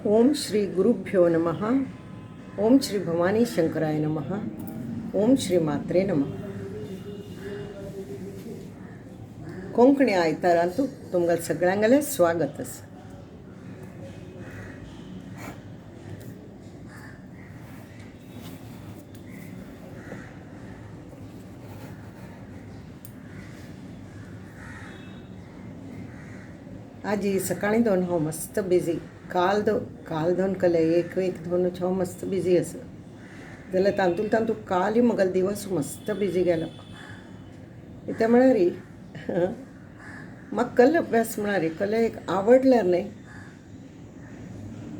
ओम श्री गुरुभ्यो नमः. ओम श्री भवानी शंकराय नमः. ओम श्री मात्रे नमः. कोंकणी आयतारांतू तुमगेल सगळ्यांगेलें स्वागत आसा. आज सकाळी दोन हांव मस्त बिजी. काल दोन कले एक दोनूच हांव मस्त बिजी आसा. जाल्यार तांतूंत काल म्हगेलो दिवस मस्त बिजी गेलो. कित्याक म्हळ्यार म्हाका कला अभ्यास म्हळ्यार कला एक आवडल्यार न्ही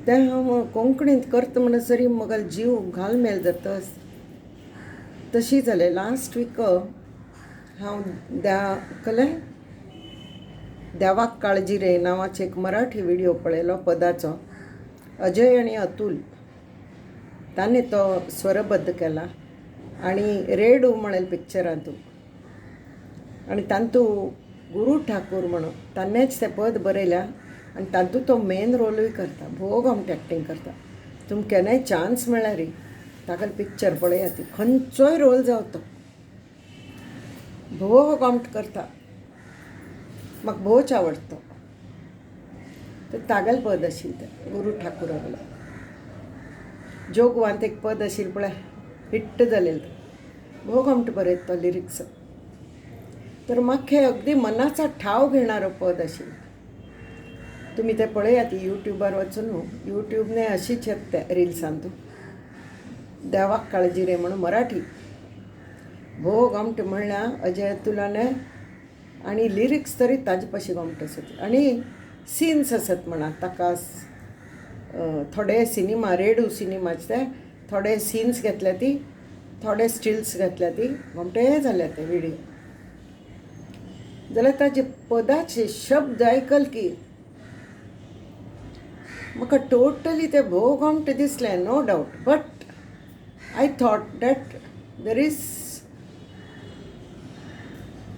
तें हांव कोंकणींत करता म्हणसरी म्हगेलो जीव घालमेल जाता. तशी जालें. लास्ट वीक हांव देवाक काळजी रे नांवाचो एक मराठी व्हिडिओ पळयलो पदाचो. अजय आनी अतुल तांणी तो स्वरबद्ध केला आनी रेडू म्हणेल पिक्चरांतू. आनी तांतू गुरू ठाकूर म्हणून ताणेंच तें पद बरयल्या आनी तांतूंत तो मेन रोलूय करता. भोव गमट एक्टींग करता. तुमकां केन्नाय चान्स मेळ्ळ्यार तागेलें पिक्चर पळयात. खंयचोय रोल जावं तो भोव गमट करता. म्हाका भोवच आवडटा तो. तागेलें पद आशिल्लें तें गुरू ठाकुरागेलें. जोगवांत एक पद आशिल्लें पळय हिट्ट जालेलें तें भोव गमट बरयता तो लिरिक्स. तर म्हाका हें अगदी मनाचा ठाव घेणारो पद आशिल्लें. तुमी तें पळयात यूट्यूबार वचून. यूट्यूबने अशीच येता तें रिल्सांतू. देवाक काळजी रे म्हणून मराठी भोव गमट म्हणल्यार अजय अतुलाने. आनी लिरिक्स तरी ताजे पाशी गमट आसत. आनी सीन्स आसत म्हणा ताका. थोडे सिनेमा रेडू सिनेमाचे ते थोडे सीन्स घेतल्या ती, थोडे स्टिल्स घेतल्या ती. गमटे जाले ते व्हिडिओ. जाल्यार ताजे पदाचे शब्द आयकल की म्हाका टोटली ते भोव गमट दिसले. No doubt. But I thought that there is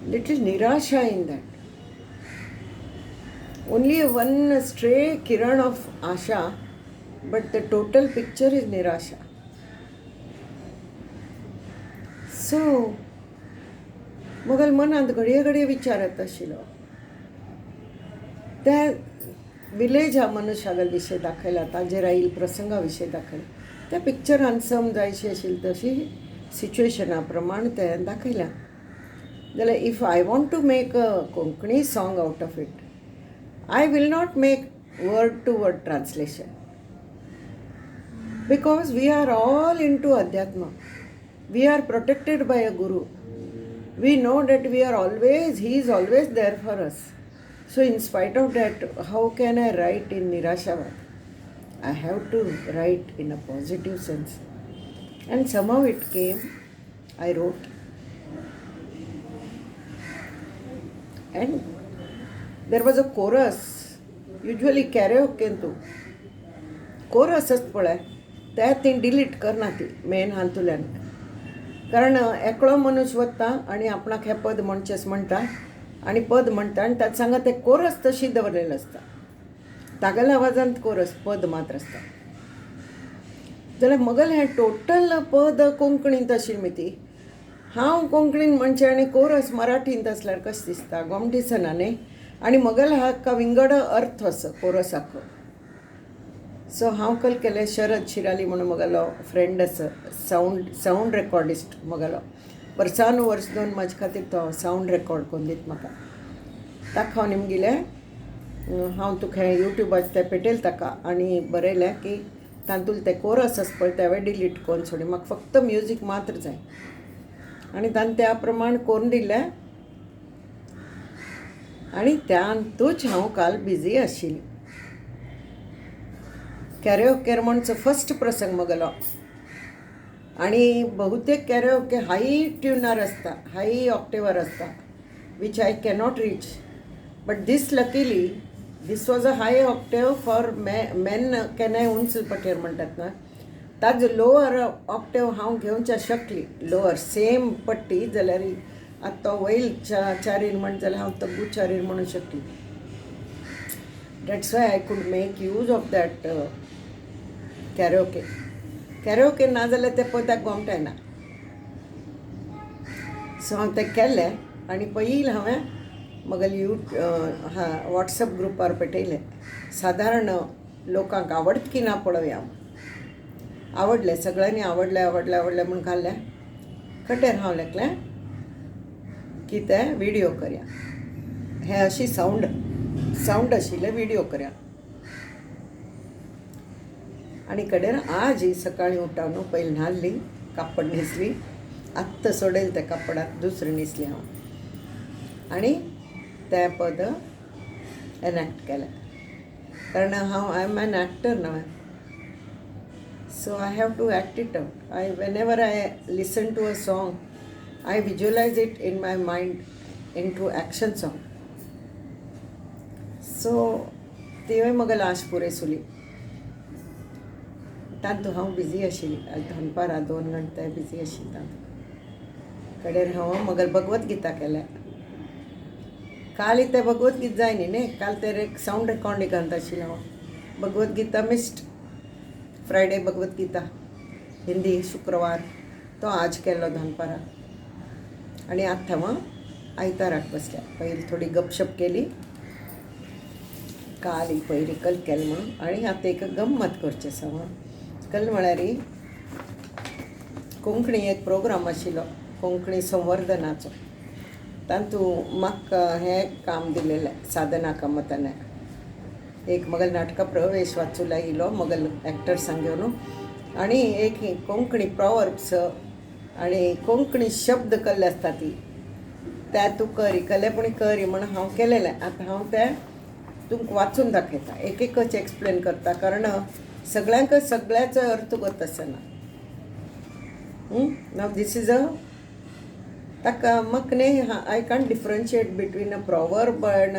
little nirasha in that. Only one stray kiran of asha, but the total picture is nirasha. So मगल मनांत घडये घडये विचारत आशिल्लो. त्या विलेजा मनशागल विशय दाखयला, ताजेर आयिल्ल्या प्रसंगा विशय दाखयला. त्या पिक्चरान समजायशी आशिल्ली तशी सिच्युएशना प्रमाण तें दाखयल्या. जाल्यार if I want to make a Konkani song out of it, I will not make word to word translation. Because we are all into अध्यात्म. We are protected by a guru. We know that we are always, he is always there for us. So in spite of that, how can I write in निराशावाद? I have to write in a positive sense. And somehow it came. I wrote. And there was a chorus. Usually karaoke तू chorus असत पळय त्या ती delete करना ती main हांतुल्यान. कारण एकलो मनुष्य वता आनी आपणाक हें पद म्हणचेंच म्हणटा आनी पद म्हणटा आनी ताचे सांगा ते कोरस तशी दवरलेली आसता. तागेल्या आवाजांत कोरस पद मात्र आसता. जाल्यार मगल हें टोटल पद कोंकणींत आशिल्ली ती. हांव कोंकणीन म्हणचें आनी कोरस मराठींत आसल्यार कशें दिसता? गम दिसना न्ही. आनी म्हगेल हाका विंगड अर्थ असो कोरसाक. सो हांव कल केलें. शरद शिराली म्हणून म्हगेलो फ्रेंड आसा, साऊंड रेकॉर्डिस्ट म्हगेलो. वर्सान वर्स दोन म्हाजे खातीर तो साऊंड रेकॉर्ड करून दिता म्हाका. ताका हांव निमगिलें हांव तुका हें यूट्यूबाचेर तें पेटयल ताका आनी बरयलें की तांतूंत तें कोरस आसा पळय तें डिलीट करून सोडी. म्हाका फक्त म्युजीक मात्र जाय. आनी ताणें त्या प्रमाण करून दिलें. आनी त्यातूंच हांव काल बिजी आशिल्ली. कॅरिओके म्हणचो फर्स्ट प्रसंग म्हगेलो. आनी बहुतेक कॅरिओके हाय ट्युनार आसता, हाय ऑक्टेवर आसता, which I cannot reach. But this luckily this was a high octave for men. केन्नाय उंच पटेर म्हणटात ना, ताजो लोअर ऑक्टेव हांव घेवच्या शकली. लोअर सेम पट्टी जाल्यार आतां तो वयर चारीर म्हण जाल्यार हांव तग्गू चारीर म्हणूं शकली. That's why I could make use of that karaoke karaoke ना जाल्यार तें पळोवपाक गोमटायना. सो हांव तें केलें आनी पयलीं हांवें म्हगेल्या वॉट्सअप ग्रुपार पेटयलें. सादारण लोकांक आवडता की ना पळोवया. आवडलें, सगळ्यांनी आवडलें म्हूण घालें. कटेर हांव लेखलें की तें विडियो करया. हें अशी सावंड आशिल्लें विडियो करया. आनी कडेर आज ही सकाळीं उठून पयलीं न्हाल्ली, कापड न्हेसली, आत्तां सोडयलें त्या कापडाक दुसरें न्हेसली हांव आनी तें पद एनॅक्ट केलें. कारण आय एम एन एक्टर नाव. So I have to act it out. When I listen to a song I visualise it in my mind into action song. So तिवूय म्हगे लाश पुरे सुली. तातूंत हांव बिजी आशिल्ली. दनपारां 2 घंटे बिजी आशिल्ली तातूंत. कडेर हांव म्हगेलें भगवत गीता केलें. काल तें भगवत गीता जाय न्ही. काल तें सावंड रेकॉर्डिंग घालता आशिल्लें हांव. भगवत गीता मिस्ड फ्रायडे भगवत गीता हिंदी शुक्रवार तो आज केलो दनपारां. आनी आतां हांव आयताराक बसलें. पयलीं थोडी गपशप केली, काल ही पयली कल केलें म्हणून. आनी आतां एक गम्मत करचें आसा. कल म्हळ्यार कोंकणी एक प्रोग्राम आशिल्लो कोंकणी संवर्धनाचो. तातूंत म्हाका हें काम दिलेलें साधना कामतान. एक म्हगेलें नाटकां प्रवेश वाचूंक लायिल्लो म्हगेले एक्टर्सांक घेवन. आनी एक कोंकणी प्रॉवर्ब्स आनी कोंकणी शब्द कसले आसता ते तूं करी कलेपणी करी म्हणून हांव केलेलें. आतां हांव तें तुमकां वाचून दाखयता. एकच एक्सप्लेन करता. कारण सगळ्यांक सगळ्याचो अर्थ गत आसना. नाव दीस इज ताका म्हाका न्ही I can't differentiate between a proverb end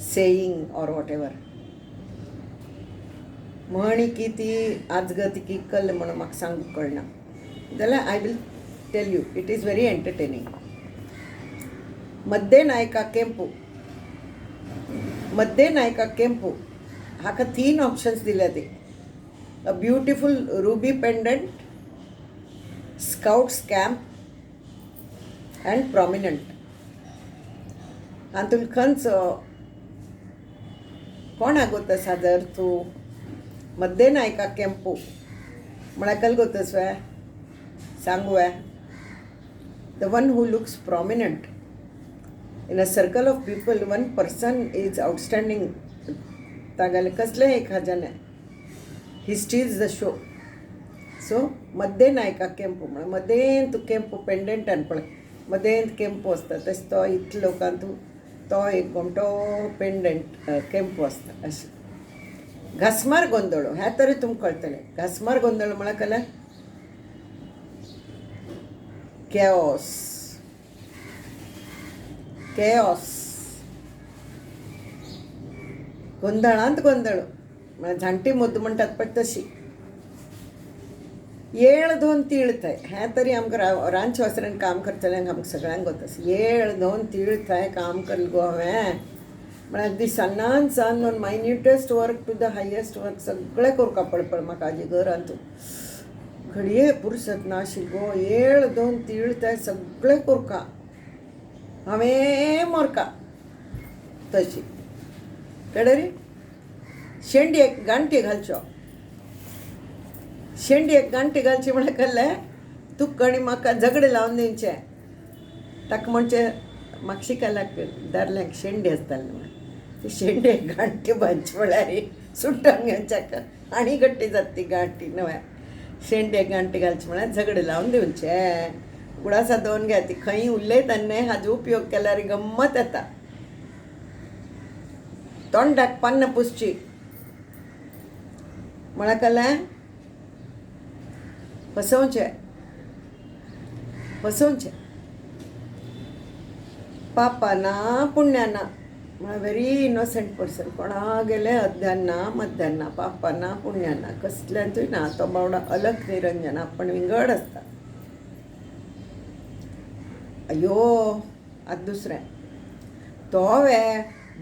saying or what ever. म्हणी की ती आजगत की कल म्हणून म्हाका सांगूंक कळना जाल्यार I will tell you. It is very entertaining. मध्य नायका केंपू हाका 3 ऑप्शन्स दिल्या ती. A beautiful ruby pendant, scouts camp and prominent. हातूंत खंयच कोणाक गोतस जर तूं मध्य नायका केंपू म्हळ्यार कल गोतस वे सांगू वे. The one who looks prominent in a circle of people, one person is outstanding. तागेले कसले एक हजाने he steals the show. So मध्य नायका केंपू म्हळ्यार मदेंत केंपू पेंडंटान पळय मदेंत केंपू आसता तशें तो इतल्या लोकांत तो एक घोमटो पेंडंट केंपू आसता अशें. घासमार गोंदळो हे तरी तुमकां कळटलें. घासमार गोंदळ म्हळ्यार कळ्ळें केओस गोंधळांत गोंधळ म्हळ्यार जाणटी मुद्द म्हणटात पळय तशी. येळ दोन तिळथाय हें तरी आमकां रांदचे वस्त्रांत काम करतल्यांक आमकां सगळ्यांक गोतस. येळ दोन तिळथाय काम करलें गो हांवें म्हळ्यार दिसांनान सान minutest work to the highest work सगळें करपा पडपळ म्हाका हाजे घरांत. घडये पुरसत नाशिल्ली गो. येळ दोन तिळथाय सगळें करता हांवें मोरका तशी. कळ्ळें रे. शेंडयेक गांठी घालच्यो. शेंडयेक गांठी घालची म्हळ्यार कळ्ळें तुका आनी म्हाका झगडे लावन दिवचे. ताका म्हणचे म्हाका शिकयल्याक दादल्यांक शेंडी आसताली न्हू. ती शेंडयेक गांठी बांदची म्हळ्यार सुट्टान घेवच्याक आनी गट्टी जाता ती गांठी न्हय. शेंडयेक गांठी घालची म्हळ्यार झगडे लावन दिवचे. उडासा 2 घे. ती खंय उलयता न्हय हाजो उपयोग केल्यार गंमत येता. तोंडाक पान्न पुसची म्हळ्यार कळ्ळें फसोवचें. पापा ना पुण्या ना म्हळ्यार व्हेरी इनोसंट पर्सन. कोणा गेले अध्यान ना मध्यान ना पापा ना पुण्या ना कसल्यांतूय ना. तो बावडा अलग निरंजन आपण विंगड आसता. अयो आतां दुसरें तो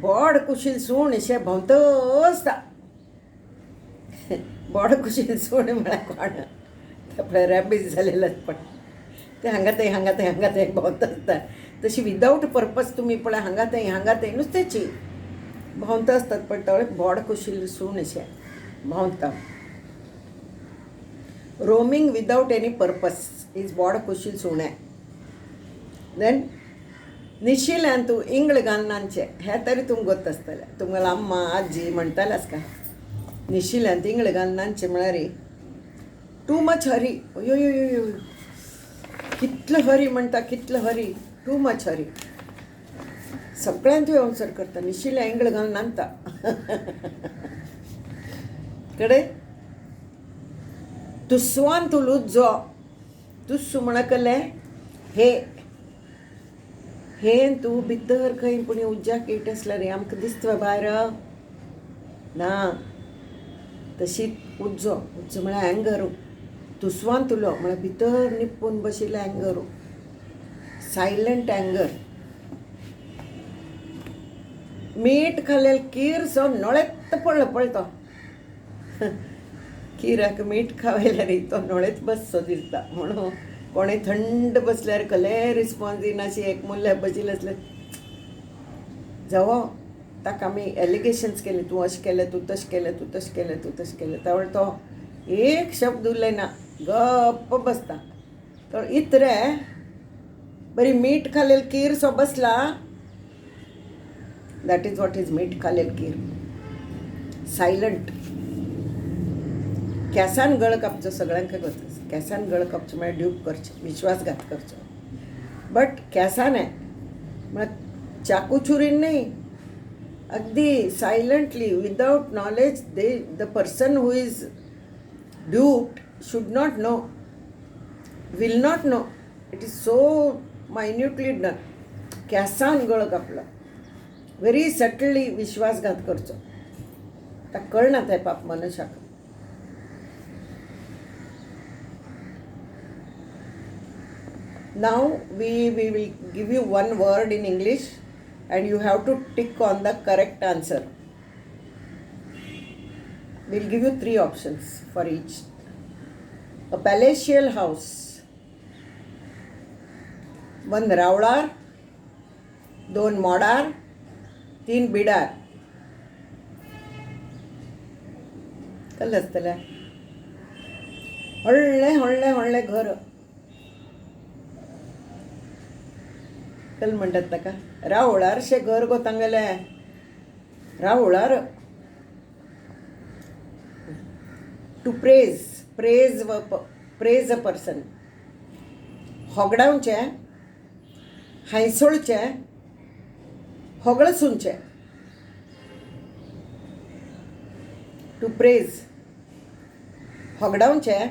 व्हड कुशील सूण अशें भोंवत आसता. बोड कुशील सूण म्हळ्यार कोण ते पळय रॅबीज जालेलेच पण ते हांगा थंय भोंवत आसता तशी विदावट पर्पज तुमी पळय हांगा थंय नुस्तेची भोंवत आसतात पण थोडे बोड कुशील सूण अशें भोंवता roaming without any purpose is बोड कुशील सुणे देन निशिल्ल्यान तूं इंगळ घालनांचे हे तरी तुमकां गोत आसतलें तुमगेलो अम्मा आजी म्हणटालेच काय निशिल्ल्यान इंगळ घालनांचे म्हळ्यार टू मच हरी अयो कितलो हरी म्हणटा कितलो हरी टू मच हरी सगळ्यांत तुवें आन्सर करता निशिल्ल्या इंगळ घालून नांदता कडे तुस्वान तूं लुज्जो तुस्सू म्हणकलें हे तूं भितर खंय पुणी उज्ज्याक इट आसल्या रे आमकां दिसता भायर ना तशी उज्जो म्हळ्यार एंगरू तुस्वान तुलो म्हळ्यार भितर निपून बशिल्लें एंगरू सायलंट एंगर मीठ खाल्लेल कीर सो नोळेत पडलो पळय तो किराक मीठ खावयल्यार तो नोळेत बससो दिसता म्हणून कोणें थंड बसल्यार कसलें रिस्पॉन्स दिना अशी एक मुल्ल्या बशिल्ले आसले जावो ताका आमी एलिगेशन्स केले तूं अशें केलें तूं तशें केलें तूं तशें केलें तूं तशें केलें त्या तो एक शब्द उरलें ना गप्प बसता तो इतरे बरी मीठ खाल्लेल कीर सो बसला दॅट इज वॉट इज मीठ खाल्लेल कीर सायलंट केंसान गळ कापचो सगळ्यांक गोत केंसान गळ कापचो म्हळ्यार ड्यूप करचें विश्वासघात करचो बट केंसाने म्हळ्यार चाकू छुरीन न्ही अगदी silently without knowledge the person who is duped should not know, will not know. It is so minutely done. केसान गळ कापला व्हेरी सटली विश्वासघात करचो ताका कळना ते पाप मनशाक नाव we will give you one word in English and you have to tick on the correct answer. We'll give you 3 options for each. A palatial house, 1 रावळार, 2 मोडार, 3 Bidar. कसलें आसतलें? व्हडलें घर. कसलें म्हणटात ताका? रावळारशें घर गो तांगेलें. रावळार टू प्रेज अ पर्सन. होगडावचें, हांयसोळचें, होगळसूनचें. टू प्रेज होगडावचें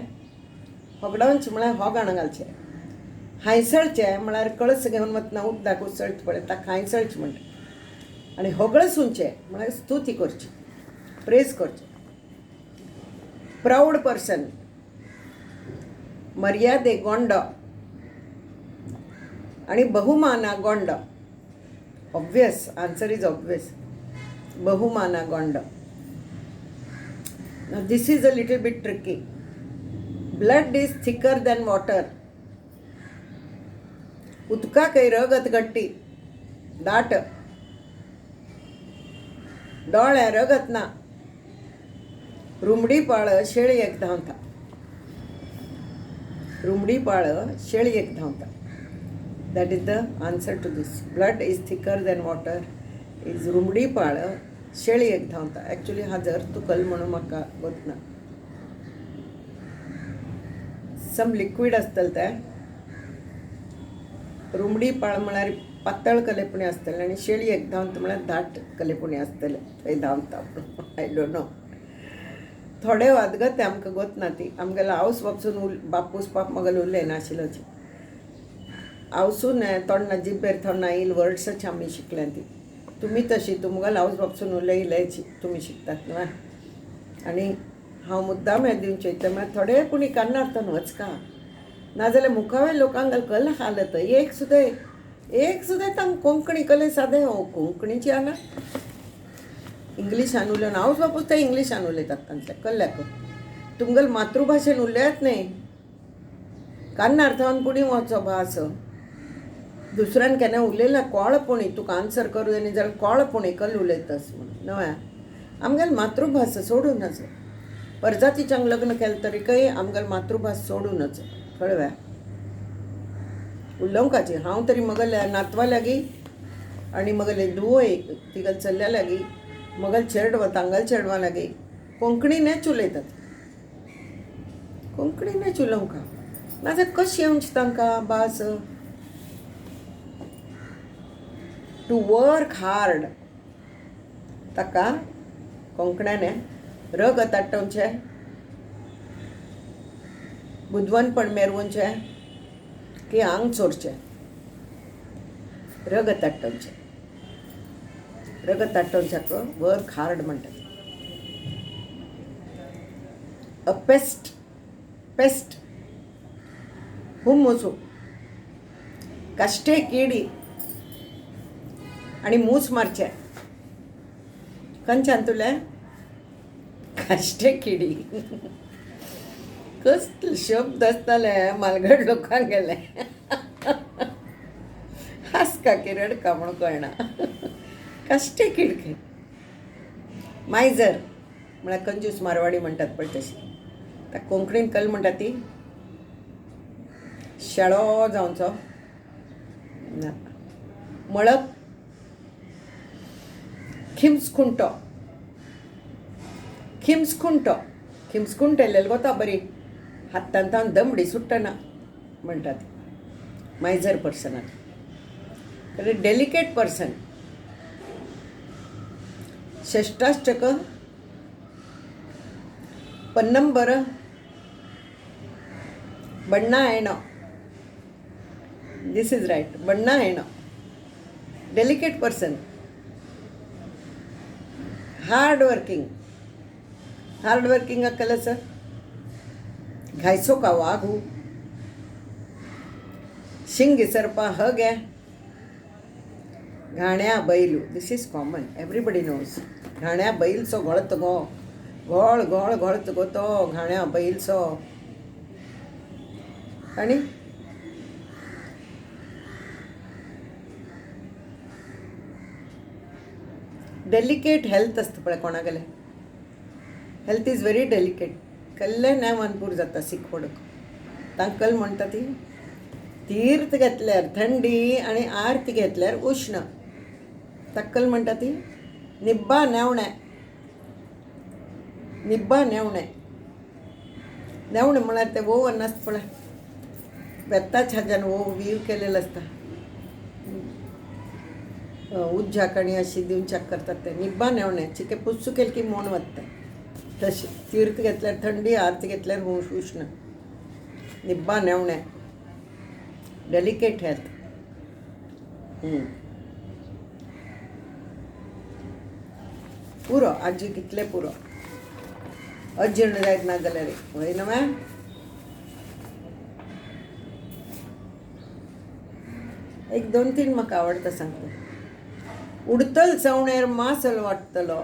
म्हळ्यार होगाण घालचें. हांयसळचें म्हळ्यार कळस घेवन वतना उदकाक उसळचें पळय ताका हांयसळचें म्हणटा. आनी होगळसूनचें म्हळ्यार स्तुती करची, प्रेज करचें. प्राऊड पर्सन, मर्यादे गोंडो आनी बहुमाना गोंडो. Obvious answer is obvious. बहुमाना गोंडो. Now this is a little bit tricky. Blood is thicker than water. उदकाकय रगत गट्टी दाट. दोळे रगत ना. रुमडी पाळ शेळयेक धांवता. रुमडी पाळ शेळयेक धांवता. That is the answer to this. Blood is thicker than water is रुमडी पाळ शेळयेक धांवता. एक्चुली हा जर तुकल म्हणून म्हाका गोतना. सम लिक्वीड आसतलें तें. रुमडी पाळ म्हळ्यार पातळ कलेपुणी आसतलें आनी शेळयेक धांवता म्हळ्यार दाट कलेपुणी आसतलें थंय धांवता. I don't know. थोडे वादगत आमकां गोतना ती. आमगेलो हावस बापूस पाप मगेलो उरले नाशिल्लो. हावसून तोंडा जिब्बेर तोंडा येईल वर्ड्स आमी शिकल्यां ती. तुमी तशी तुमगेलो हावस बापूसून उलयलेची तुमी शिकतात न्हू. आनी हांव मुद्दाम हें दिवन चयता म्हळ्यार थोडे पुणी कान्नार्थान वचका नाजाल्यार मुखावेल लोकांक कल हालत. एक सुद्दां तांकां कोंकणी कले सादें कोंकणीची हांगा इंग्लिशान उलोवन हावस बापूस ते इंग्लिशान उलयतात तांचे कल्ल्याक. तुमगेल मातृभाशेन उलयत न्ही कान्न अर्थावन पुणी वचो भास दुसऱ्यान केन्ना उलयला कोळपुणी तुका आन्सर करूं जाय जाल्यार कोळपुणी कल उलयतस म्हणून न्हय आमगेल मातृभास सोडूं नज परजातीच्यांक लग्न केलें तरीकय आमगेल मातृभास सोडूं नज कळव्या उलोवंकाची हांव तरी म्हगेल्या नातवा लागीं आनी म्हगेले धुवय तिगेल चल्या लागीं म्हगेल चेडवां तांगेल चेडवां लागीं कोंकणीनच उलयतात कोंकणीनच उलोवंका नाजाल्यार कशी येवंची तांकां भास टू वर्क हार्ड ताका कोंकण्याने रग ताट्टोवचें बुदवनपण मेरवोवचें की आंग चोरचें रग ताट्टोवचें रग ताट्टोवच्याक वर्क हार्ड म्हणटात अ पेस्ट हुम वचूं काश्टे किडी आनी मूस मारचे खंयच्यान तुले काश्टे किडी कसले शब्द आसताले मालगड लोकांक गेले हासका की रडका म्हणून कळना काश्टे किडके मायजर म्हळ्यार कंजूस मारवाडी म्हणटात पळय तशी ताका कोंकणीन कल म्हणटा ती शेळो जावचो ना मळप खिमस्कुंटो खिमस्कुंट येयलेलो गोता बरी हातांत दमडी सुट्टना म्हणटात मायजर पर्सनाक डेलिकेट पर्सन षष्टाष्टक पन्नंबर बण्णा हेणो दिस इज रायट बण्णा हेणो डेलिकेट पर्सन हार्ड वर्किंग ಕೆಲಸ घायसो का वाघू शिंगी सरपा हगे घाण्या बैलू this is common everybody knows घाण्या बैलसो घोळत गो घोळ घोळ घोळत गो तो घाण्या बैलसो आणि डेलिकेट हेल्थ असतं पळय कोणागेले हेल्थ इज व्हेरी डेलिकेट कल्ले नेवानपूर जाता सिकपडक तांकल म्हणटा ती तीर्थ घेतल्यार थंडी आणि आरती घेतल्यार उष्ण तक्कल म्हणटा ती निब्बा नेवणे म्हळ्यार ते वोव नासता पळय बेत्ताच हाज्यान वोव वीव केलेलो आसता उज्जाक आनी अशी दिवच्याक करतात ते निब्बा नेवणे चिके पुस्सू केले की मोन वता तशी तीर्थ घेतल्यार थंडी आरती घेतल्यार उष्ण निब्बा नेवणे डेलिकेट हेल्थ पुरो आजी कितले पुरो अजीर्ण जायत ना जाल्यार वय न्हय एक दोन तीन म्हाका आवडटा सांगता उडतल चवणेर मासल वाटतलो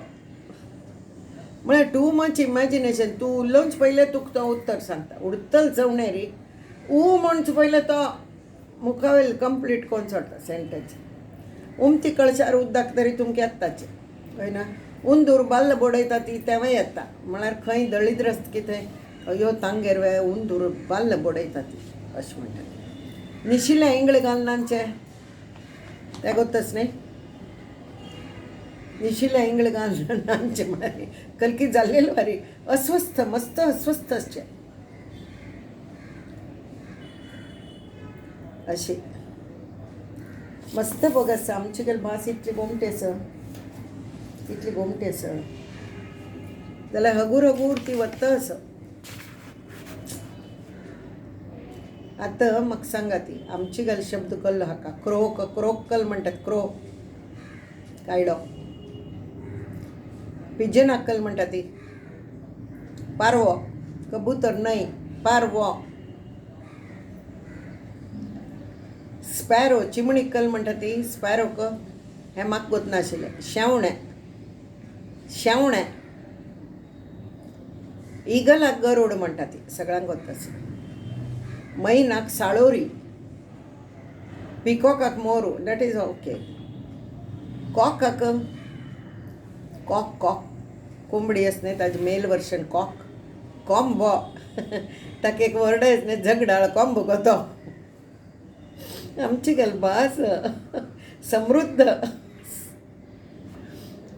म्हळ्यार टू मच इमॅजिनेशन तूं उलोवंच पयलें तुका तो उत्तर सांगता उडतल चवणेरी म्हणच पयलें तो मुखावेल कंप्लीट कोन्न सोडटा सेंटेन्स उमती कळशार उदक तरी तुमकां येताचें कळ्ळें ना उंदूर बाल्ल बडयता ती तेव्हा येता म्हळ्यार खंय दळिद्रस्त कितें अयो तांगेर उंदूर बाल्ल बडयता ती अशें म्हणटा निशिल्लें इंगळे घालनांचें तें गोतच न्ही निशिल्लें इंगळे घालनांचें म्हळ्यार कलकी जाल्लेलो वारी अस्वस्थ मस्त अस्वस्थ आसचें अशी मस्त बोगस आमची गेल भास इतली गोमटी आसा जाल्यार हगूर ती वता असो आतां म्हाका सांगा ती आमची गेल शब्द कल्लो हाका क्रोकल म्हणटात क्रो कायडो पिजन अक्कल म्हणटा ती पारवो कबूतर न्हय पारवो स्पॅरो चिमणी कल म्हणटा ती स्पॅरोक हें म्हाका गोत नाशिल्लें शेवणें इगलाक गरोड म्हणटा ती सगळ्यांक वता. मैनाक साळोरी, पिकॉकाक मोरू, दॅट इज ओके. कॉकाक कॉक कॉक कोंबडी असणे ताजे मेल वर्शन कॉक. कॉम्बो ताका एक वर्ड न्ही झगडाळ कॉम्बो कोतो. आमची भास समृद्ध.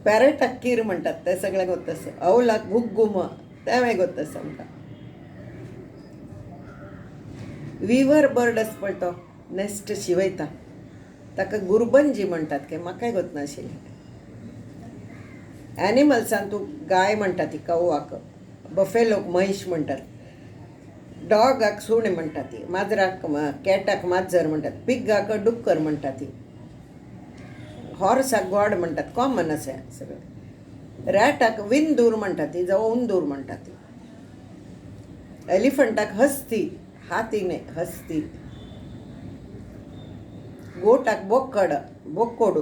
पॅरेटाक कीर म्हणटात ते सगळ्यांक वता. अवलाक गुग्गुम तें गोतस आमकां. विवर बर्ड आसा पळय तो नेस्ट शिवयता ताका गुरबंजी म्हणटात काय म्हाकाय गोत नाशिल्लें. एनिमल्सान तूं गाय म्हणटा ती कौवाक, बफेलोक म्हैश म्हणटात, डॉगाक सुणे म्हणटा ती, माजराक कॅटाक माजर म्हणटात, पिगाक डुक्कर म्हणटा ती, हॉर्साक गॉड म्हणटात. कॉमन अशें सगळें. रॅटाक विंदूर म्हणटा ती जावं उंदूर म्हणटा ती. एलिफंटाक हस्ती, हाती न्ही हस्ती. गोटाक बोक्कड बोक्कोडू.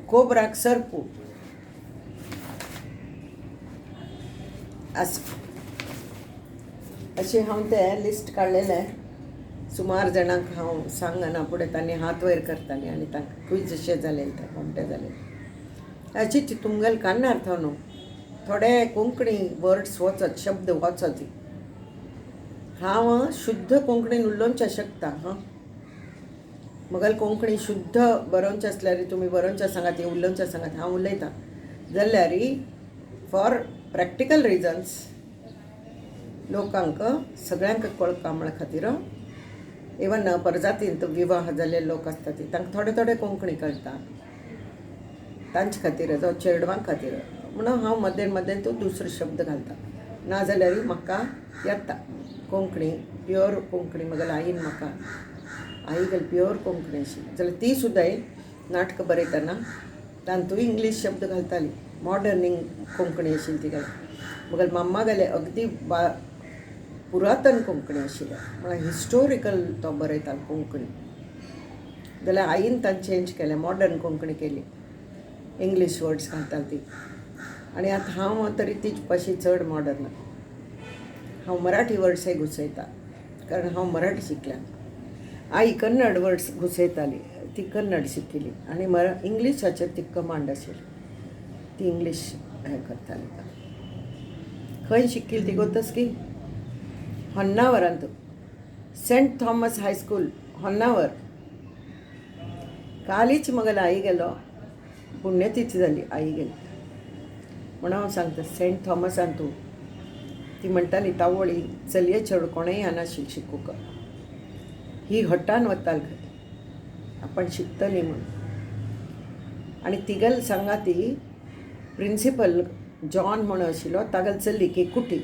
कोबराक सरपू. अशें हांव तें लिस्ट काडलेलें. सुमार जाणांक हांव सांगना फुडें तांणी हात वयर करतालीं आनी तांकां क्विज अशें जालें तें कोमटें जालें. हाची तुमगेल काडना अर्थ न्हू. थोडे कोंकणी वर्ड्स वचत, शब्द वचत. हांव शुद्ध कोंकणीन उलोवंचें शकता. म्हगेल कोंकणी शुद्ध बरोवंचें आसल्यार तुमी बरोवंचें सांगात, उलोवंचें सांगात, हांव उलयतां. जाल्यार फॉर प्रॅक्टिकल रिजन्स लोकांक सगळ्यांक कळपा म्हणा खातीर इवन परजातींत विवाह जाल्ले लोक आसता ती तांकां थोडे थोडे कोंकणी कळटा. तांचे खातीर जावं चेडवां खातीर म्हणून हांव मदें मदें तो दुसरो शब्द घालता. नाजाल्यार म्हाका येता कोंकणी प्युअर कोंकणी. म्हगेल्या आईन म्हाका आई प्युअर कोंकणी आशिल्ली जाल्यार ती सुद्दां नाटकां बरयतना तांतूय इंग्लीश शब्द घालताली. मॉडर्न कोंकणी आशिल्ली ती म्हगेल मम्मा गेले अगदी पुरातन कोंकणी आशिल्लें म्हळ्यार हिस्टोरिकल तो बरयतालो कोंकणी. जाल्यार आईन तांणी चेंज केलें, मॉडर्न कोंकणी केली, इंग्लीश वर्ड्स घालताली ती. आनी आतां हांव तरी तीच पाशी चड मॉडर्न. हांव मराठी वर्ड्सय घुसयता कारण हांव मराठी शिकलें. आई कन्नड वर्ड्स घुसयताली, ती कन्नड शिकिल्ली आनी इंग्लिशाचेर ती कमांड आशिल्ली, ती इंग्लीश हें करताली. खंय शिकिल्ली ती गोतस की होन्नावरांत, सेंट थॉमस हायस्कूल होन्नावर. कालीच म्हगेलो आई गेलो, पुण्यतिथी जाली आई गेली म्हणून हांव सांगता सेंट थॉमसान तूं. ती म्हणटाली तावळी चलये चेडूं कोणेंय आनाशिल्लें शिकूंक. ही हट्टान वताली खंय आपण शिकतली म्हणून. आनी तिगेल सांगाती प्रिंसिपल जॉन म्हणून आशिल्लो, तागेल चली केकुटी,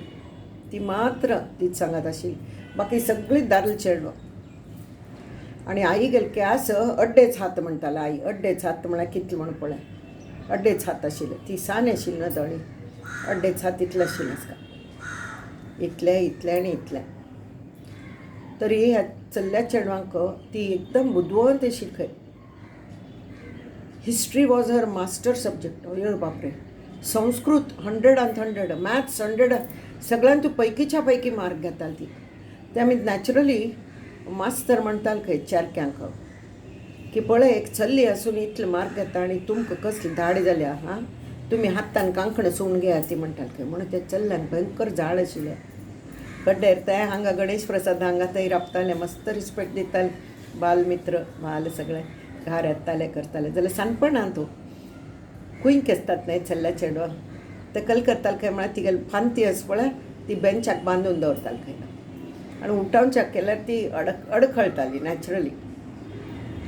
ती मात्र तीच सांगात आशिल्ली, बाकी सगळीं दादले चेडवां. आनी आई गेल केस अड्डेच हात म्हणटालो. आई अड्डेच हात म्हळ्यार कितले म्हण पळय, अड्डेच हात आशिल्ले. ती सान आशिल्ली न्हू दोळी, अड्डेच हात इतले आशिल्ले आसता, इतले इतले आनी इतले. तरी ह्या चल्ल्या चेडवांक ती एकदम बुदवंत आशिल्ली खंय. History was her master subject. अरे बापरे. संस्कृत 100 मॅथ्स 100 सगळ्यांतू पैकीच्या पैकी मार्क घेताली ती. ते आमी नॅचरली मास्तर म्हणटाले खंय चारक्यांक की पळय एक चल्ली आसून इतले मार्क घेता आनी तुमकां कसली धाड जाल्या. तुमी हातान कांकणां सोवन घेयात ती म्हणटाले खंय. म्हणून ते चल्ल्यान भयंकर झाड आशिल्लें. गड्डेर ते हांगा गणेश प्रसाद हांगा थंय राबताले, मस्त रिस्पेक्ट दिताले. बालमित्र बाल सगळे घार येताले करताले. जाल्यार सानपणांत कुंक आसतात न्हय चल्ल्या चेडवां, ते कल करताले खंय म्हळ्यार तिगेल फांती आसा पळय ती बेंचाक बांदून दवरताली खंय आनी उठोवच्याक केल्यार ती अडखळटाली नॅचरली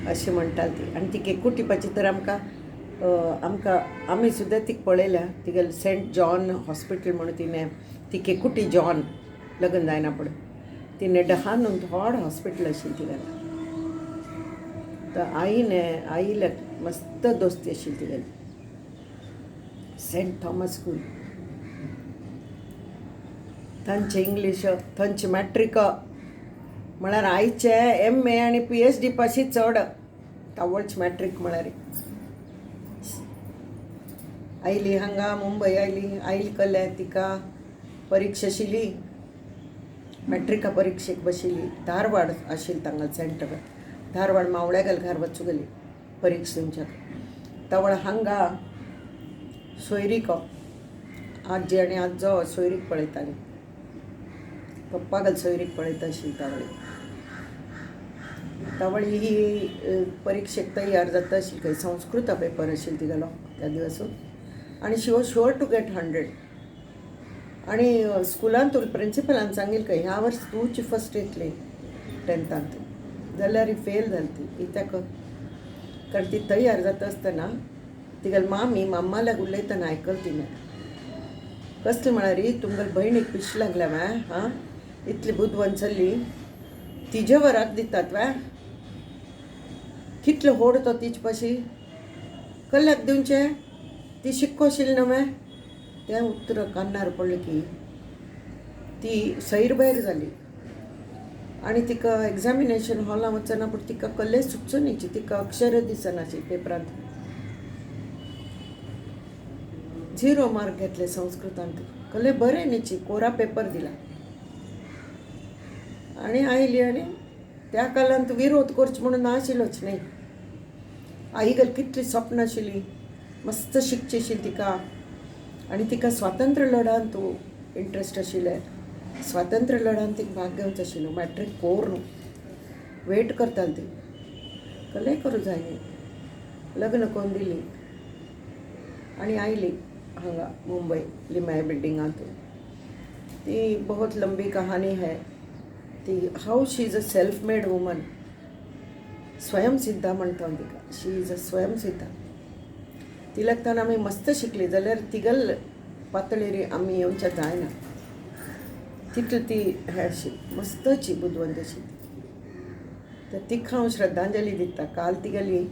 अशें म्हणटाली ती. आनी ती केकुटिपाची तर आमकां आमी सुद्दां ती पळयल्या. तिगेल सेंट जॉन हॉस्पिटल म्हणून तिणें ती केकुटी जॉन लग्न जायना पळय तिणें डहानून व्हड हॉस्पिटल आशिल्लें तिगेलें. तर आईले मस्त दोस्ती आशिल्ली तिगेली. सेंट थॉमस स्कूल थंयचे इंग्लीश, थंयचे मॅट्रिक म्हळ्यार आयचे MA आनी PhD पाशी चड. तावळच मॅट्रिक म्हळ्यार आयली हांगा मुंबय आयली कल्ले तिका परीक्षा आशिल्ली, मॅट्रिका परीक्षेक बशिल्ली. धारवाड आशिल्ली तांगा सेंटर. धारवाड मावळ्यागल घार वचूं गेली परीक्षा दिवच्याक. तवळ हांगा सोयरीको आजी आनी आजो सोयरीक पळयताली. पप्पागल सोयरीक पळयता आशिल्ली तवळी ही परीक्षेक तयार जाता आशिल्ली. खंय संस्कृत पेपर आशिल्लो तिगेलो त्या दिवसून. आनी शी वॉज शुअर टू गेट 100. आनी स्कुलान तुका प्रिंसिपलान सांगिल्लें खंय ह्या वर्स तूंच फस्ट येतली 10th जाल्यार ही फेल जाली ती कित्याक कारण ती तयार जाता आसतना तिगेल माम्मा लाग उलयतना आयकल तिणें. कसली म्हळ्यार तुमगेल भयणीक पिश लागल्या वॅ हां इतली बुदवंत चल्ली तिजे वराक दितात वॅ कितलो होड तो तिचे पाशी कल्ल्याक दिवचे ती शिक्को आशिल्ली न्हू वॅ. तें उतर कान्नार पडलें की ती सैर भायर जाली. आनी तिका एग्जामिनेशन हॉलां वचना पूण तिका कल्ले सुचूं न्ही. तिका अक्षर दिसनाशी पेपरांत. 0 मार्क घेतले संस्कृतांत. कल्ले बरें न्ही कोरा पेपर दिला. आनी आयली आनी त्या काळांत विरोध करचो म्हणून नाशिल्लोच न्ही. आईगल कितली सपनां आशिल्ली मस्त शिकची आशिल्ली तिका. आनी तिका स्वातंत्र्य लढांत इंट्रस्ट आशिल्लें. स्वातंत्र्य लढांत तिका भाग घेवचो आशिल्लो. मॅट्रीक कोर न्हू वेट करताली ती. कल्लेय करूं जाय न्ही. लग्न करून दिली आनी आयली हांगा मुंबय लिमाय बिल्डिंगांत. ती बहुत लंबी कहानी है ती. How she is a self made woman. स्वयंसिद्धा म्हणटा हांव तिका. शी इज अ स्वयंसिद्धा. ती लागताना आमी मस्त शिकली जाल्यार तिगल पातळेर आमी येवचें जायना. तितली ती हें आशिल्ली मस्तची बुदवंत आशिल्ली. तर तिका हांव श्रद्धांजली दिता. काल तिगेली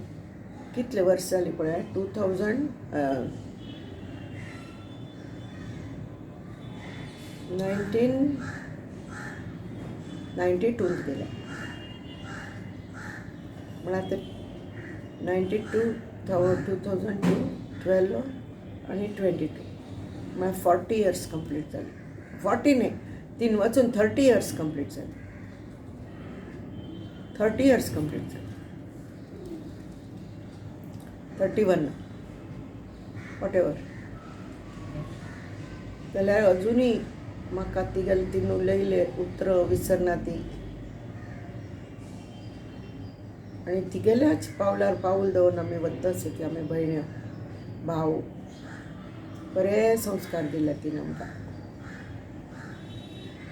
कितले वर्स जाली पळय 1992 गेल्या म्हळ्यार ते 92 2002 12 आनी 22 म्हळ्यार 40 years कंप्लीट जाली. 40 न्ही 3 वचून 30 years कंप्लीट जाली. 30 years कंप्लीट जाली. 31 वॉट एवर. जाल्यार अजुनूय म्हाका तिगेले तीन उलयले उतर विसरना ती. आनी तिगेल्याच पावलार पावल दवरून आमी वता की आमी भयण्यो भाव. बरे संस्कार दिले तिणें आमकां.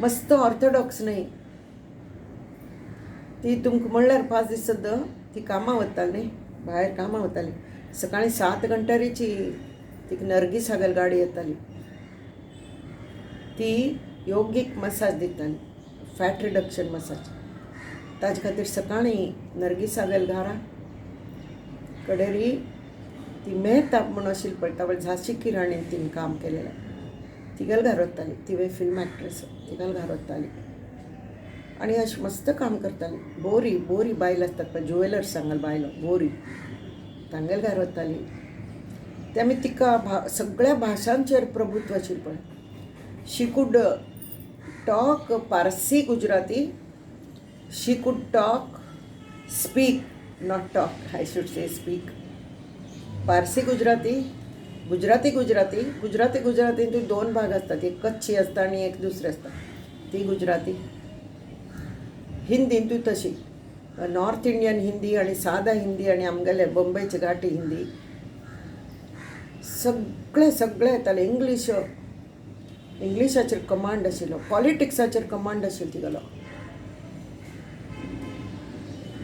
मस्त ऑर्थोडॉक्स न्ही ती. तुमकां म्हणल्यार 5 दीस सुद्दां ती कामां वताली न्ही भायर कामां वताली. सकाळीं 7 घंटारीची तिका नर्गिस हागल गाडी येताली. ती योगीक मसाज दिताली फॅट रिडक्शन मसाज. ताजे खातीर सकाळीं नर्गिस हागल घारा कडेरी ती मेहता म्हणून आशिल्ली पळय तावळ झांसी की राणीन तिणें काम केलेलें. तिगेल घार वताली. ती फिल्म एक्ट्रेस. तिगेल घार वताली आनी अशें मस्त काम करताली. बोरी बायल आसतात पळय ज्युवेलर्स सांगल बायलो बोरी तांगेल घार वताली. ते आमी तिका सगळ्या भाशांचेर प्रभुत्व आशिल्लें पळय. She could talk Parsi Gujarati. She could talk speak not talk I should say speak. Parsi Gujarati गुजरातींतूय 2 भाग आसतात. एक कच्छी आसता आनी एक दुसरी आसता ती गुजराती. हिंदींतूय तशी नॉर्थ इंडियन हिंदी आनी सादा हिंदी आनी आमगेले बंबयचे घाटी हिंदी सगळे येताले. इंग्लिशाचेर कमांड आशिल्लो. पॉलिटिक्साचेर कमांड आशिल्लो तिगेलो.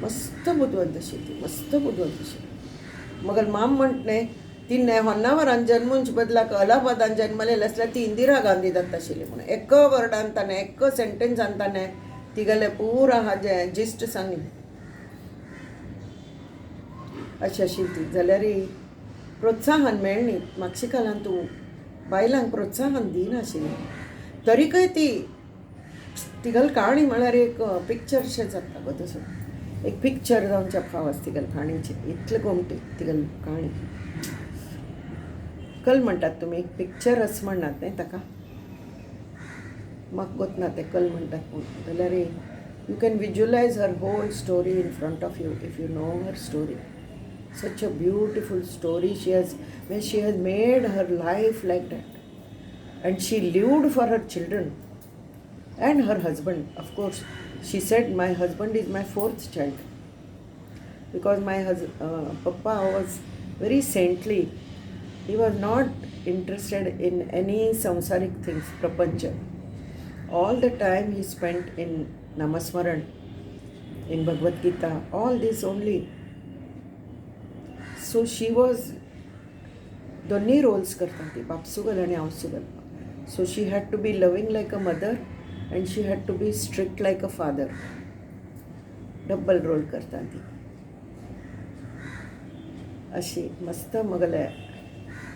मस्त बुदवंत आशिल्ली मस्त बुदवंत आशिल्ली. मगर माम म्हणटले तिने होन्नावरान जन्मूंच बदलाक अलाहाबादान जन्मलेले आसल्यार ती इंदिरा गांधी जाता आशिल्ली म्हणून एक वर्डान ताणें एक सेंटेन्सान ताणें तिगेलें पुरा हाजें जिस्ट सांगलें. अशी आशिल्ली ती. जाल्यार प्रोत्साहन मेळ्ळी. मागच्या काळान तूं बायलांक प्रोत्साहन दिनाशिल्लें. तरीकय ती तिगेल काणी म्हळ्यार एक पिक्चरशें जाता गो तसो. एक पिक्चर जावचे फाव आसा तिगेल काणीचें. इतलें गोमटी तिगेल काणी. कल म्हणटात तुमी पिक्चर असं म्हणनात न्ही ताका म्हाका गोतना तें कल म्हणटात पूण जाल्यार you can visualise her whole story in front of you if you know her story such a beautiful story she has made her life like that and she lived for her children and her husband. Of course, she said my husband is my fourth child because my papa was very saintly. He was not interested in any samsaric things, prapancha. All the time he spent in namasmaran, in Bhagavad Gita, all this only. So she was दोन्ही roles करता ती बापसुगल आणि आवसुगल. So she had to be loving like a mother and she had to be strict like a father. Double role करता ती अशी मस्त मगले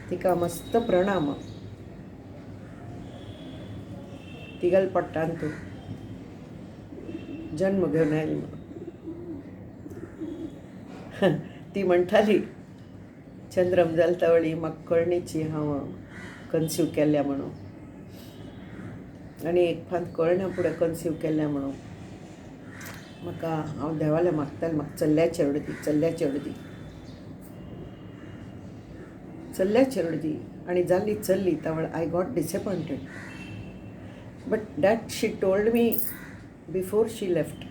तिका मस्त प्रणाम. तिगल पट्टान तू जन्म घेवन आयली म्हणून ती म्हणटाली चंद्रम जालतावळी म्हाका कळणीची हांव कन्सीव केल्या म्हणून आनी एक फावट कळण्या फुडें कन्सीव केल्या म्हणून म्हाका हांव देवाले मागतालें म्हाका चल्ल्या चेडूं दी आनी जाल्ली चल्ली तावळ I got disappointed. But that she told me before she left.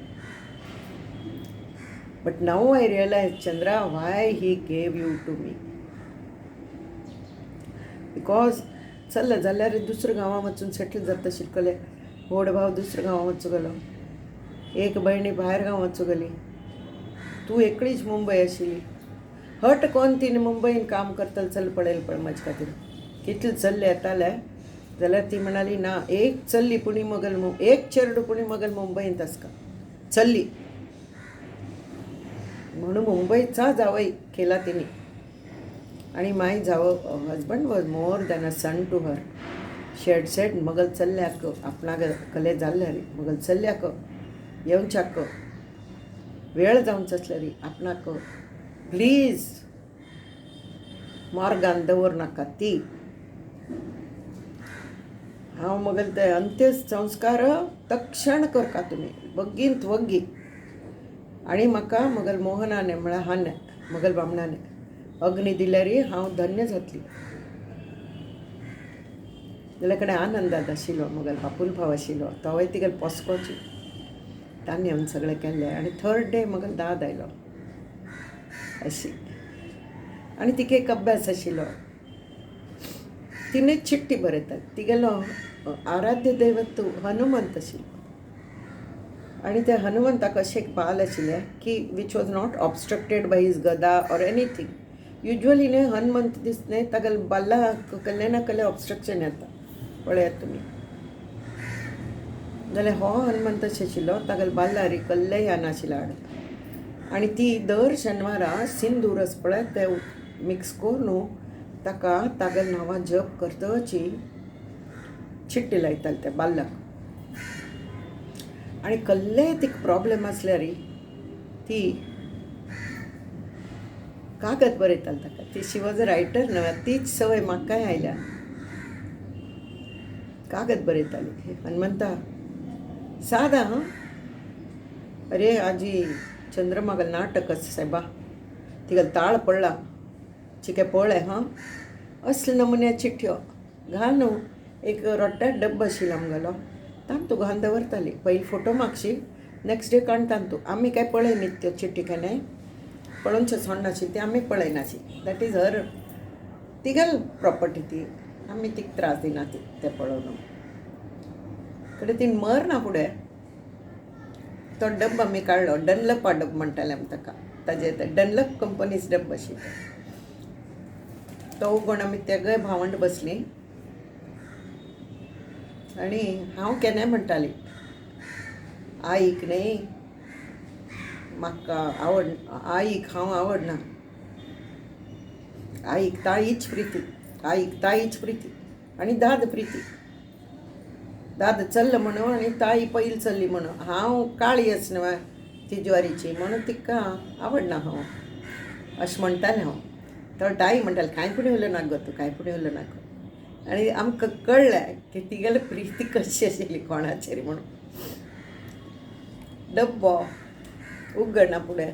But now I realize, Chandra, why he gave you to me. Because चल्लें जाल्यार दुसऱ्या गांवां वचून सेटल जाता शिकले. व्हड भाव दुसऱ्या गांवां वचूं गेलो, एक भयणी भायर गांव वचूं गेली, तूं एकलीच मुंबय आशिल्ली. हट कोन्न तिणें मुंबईन काम करतलें चल पळयलें पळय म्हजे खातीर. कितले चल्ले येताले जाल्यार ती म्हणाली ना एक चल्ली पुणी मगल एक चेडूं पुणी मगल मुंबईंत आसका चल्ली म्हणून मुंबईचा जावई केला तिने. आणि my husband was more than a son to her. She had said मगल चल्ल्याक आपणाक कले जाल्ले रे मगल चल्ल्याक येवच्याक वेळ जावंच आसले रे आपणाक प्लीज मार्गान दवर नाका ती. हांव मगल ते अंत्य संस्कार तक्षण करता तुमी बग्गींत वग्गी. आणि म्हाका मगल मोहनाने म्हळ्यार हाने मगल बामणाने अग्नी दिल्यार हांव धन्य जातली. जाल्यार कडेन आनंदात आशिल्लो मगल बापूल भाव आशिल्लो तोय तिगेल पोस्कोची तांणी हांवें सगळें केल्लें. आनी थर्ड डे मगल दाद आयलो अशी. आनी तिका एक अभ्यास आशिल्लो तिणें चिट्टी बरयता. तिगेलो आराध्य दैवत हनुमंत आशिल्लो आणि त्या हनुमंताक अशें एक बाल आशिल्लें की which was not obstructed by his गदा ऑर एनीथींग. युजली न्ही हनुमंत दीस न्ही तागेल बाल्ला कसलें ना कसलें ऑब्स्ट्रक्शन येता पळयात तुमी. जाल्यार हो हनुमंत अशें आशिल्लो तागेल बाल्लारी कसलेंय येनाशिल्लें हाड. आनी ती दर शेनवारा सिंदूर आसा पळय ते मिक्स करून ताका तागेल नांवां जप करतची चिट्टी लायताली त्या बाल्लाक. आणि कसलेय तिका प्रॉब्लेम आसल्यार ती कागद बरयताली ताका. ती शी वॉज अ रायटर न्हय तीच संवय म्हाकाय आयल्या. कागद बरयताली हनुमंता सादा हां अरे आजी चंद्रमागल नाटक आसा सायबा तिगेल ताळ पडला चिके पळय हां असले नमुन्या चिठ्ठ्यो घाल न्हू. एक रोट्ट्यात डब्बो आशिल्लो आमगेलो तांत तूं घालून दवरताली. पयलीं फोटो मागशी नेक्स्ट डे काणटान तूं. आमी काय पळयनात त्यो चिट्टी केन्नाय पळोवनशें सोडनाशिल्ली ती आमी पळयनाशी. दॅट इज हर तिगेल प्रॉपर्टी ती आमी तिका त्रास दिना ती तें पळोवन. कडेन ती मरना फुडें तो डब्बो आमी काडलो डनलपा डब्बो म्हणटाले आमी ताका. ताजे डनलप कंपनीच डब्बो आशिल्लो तो उगोवन आमी तेगय भावंड बसलीं. आनी हांव केन्नाय म्हणटाली आईक न्ही म्हाका आवड आईक हांव आवडना. आईक ताईच प्रिती आईक ताईच प्रिती आनी दाद प्रिती. दाद चल्ला म्हणून आनी ताई पयली चल्ली म्हणून. हांव काळी आस न्हय ती ज्वारीची म्हणून तिका आवडना हांव अशें म्हणटालें हांव. तो ताई म्हणटाली कांय पुणी उलोवं नाका गो तूं कांय पुणी उलोवं नाका आनी आमकां कळ्ळें की तिगेली प्रिती कशी आशिल्ली कोणाचेर म्हणून डब्बो उगडना फुडें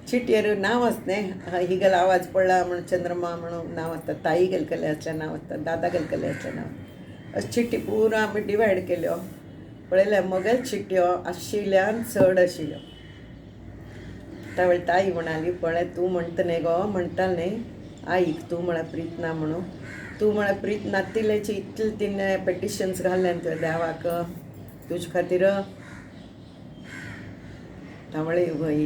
चिटयेर नांव आसता न्ही हिगेलो आवाज पडला म्हणून चंद्रमा म्हणून नांव आसता ताई गेलकले असलें नांव आसता दादा गेलकले असलें नांव अशें चिट्टी पुरो आमी डिवायड केल्यो पळयल्यार म्हगेल चिट्ट्यो आशिल्ल्यान चड आशिल्ल्यो त्या वेळी ताई म्हणाली पळय तूं म्हणटा न्ही गो म्हणटाल न्ही आईक तूं म्हळ्यार प्रीत ना म्हणून तूं म्हळ्यार प्रीत नातिल्लेची इतले तिणें पेटिशन्स घाल्ले तुवें देवाक तुजे खातीर त्यामुळे वय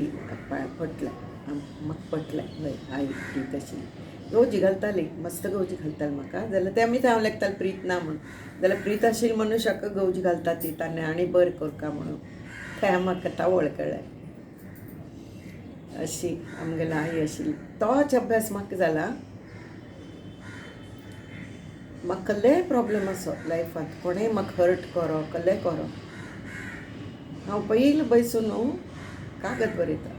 पटलें म्हाका पटलें वय आई प्रीत आशिल्ली गवजी घालताली मस्त गवजी घालताली म्हाका जाल्यार तें आमीच हांव लेखतालें प्रीत ना म्हणून जाल्यार प्रीत आशिल्ली मनशाक गवजी घालता ती ताणें आनी बरें करता म्हणून तें म्हाका तावळ कळ्ळें अशी आमगेली आई आशिल्ली तोच अभ्यास म्हाका जाला म्हाका कसलेय प्रॉब्लेम आसो लायफांत कोणेंय म्हाका हर्ट करो कसलेंय करो हांव पयलीं बसून कागद बरयता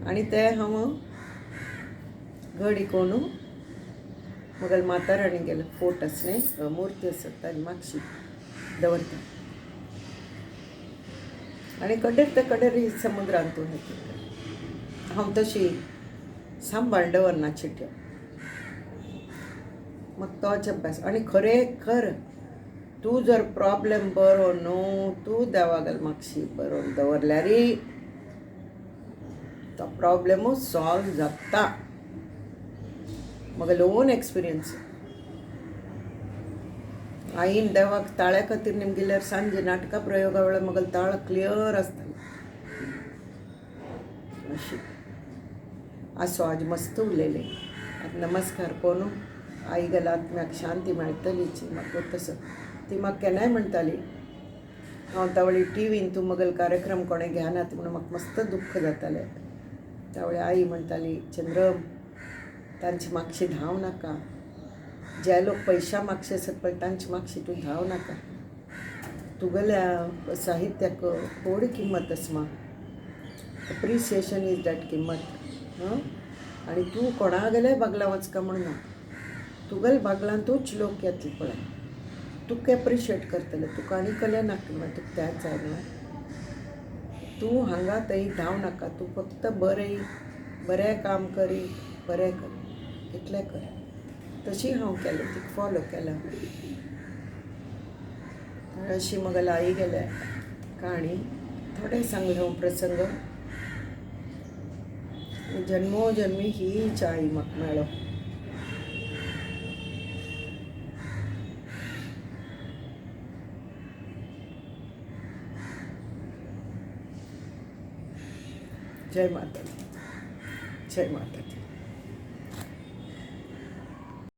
आनी ते हांव घडी करून म्हगेले माताराणी गेले फोट आसा न्ही मुर्ती आसा ताजी मागशी दवरता आनी कडेर ते कडेर समुद्रांत हांव तशी सांबाळून दवरना चिट्यो म्हाका तोच अभ्यास आनी खरेखर तूं जर प्रॉब्लेम बरो न्हू तूं देवागेल मागशी बरोवन दवरल्यार तो प्रॉब्लेमूच सॉल्व जाता म्हगेलो ओन एक्सपिरियन्स आईन देवाक ताळ्या खातीर गेल्यार सांजे नाटका प्रयोगा वेळार म्हगेलो ताळो क्लियर आसतालो अशी आसो आज मस्त उलयलें आतां नमस्कार कोनू आई गेल्या आत्म्याक शांती मेळटलीची म्हाका तसो ती म्हाका केन्नाय म्हणटाली हांव तावळी टीव्हीन तूं म्हगेलो कार्यक्रम कोणें घेनात म्हणून म्हाका मस्त दुख्ख जातालें त्यावेळी आई म्हणटाली चंद्रम तांचे मागशी धांव नाका जे लोक पयशा मागशे आसात पळय तांचे मागशी तूं धांव नाका तुगेल्या साहित्याक थोडी किंमत आसा मा अप्रिसिएशन इज दॅट किंमत आनी तूं कोणागेलेय बागला वचका म्हण ना तुगेल्या बागलांतूच लोक येतले पळय तुका एप्रिशिएट करतले तुका आनी कले नाका मागीर तुका तेंच जाय न्हू तूं हांगा थंय धांव नाका तूं फक्त बरें काम करी बरें कर इतलें कर तशी हांव केलें ती फॉलो केलां अशी म्हगेल्या आई गेल्या काणी थोडे सांगले हांव प्रसंग जन्मोजन्मी हीच आई म्हाका मेळ्ळो जय माता दी जय माता दी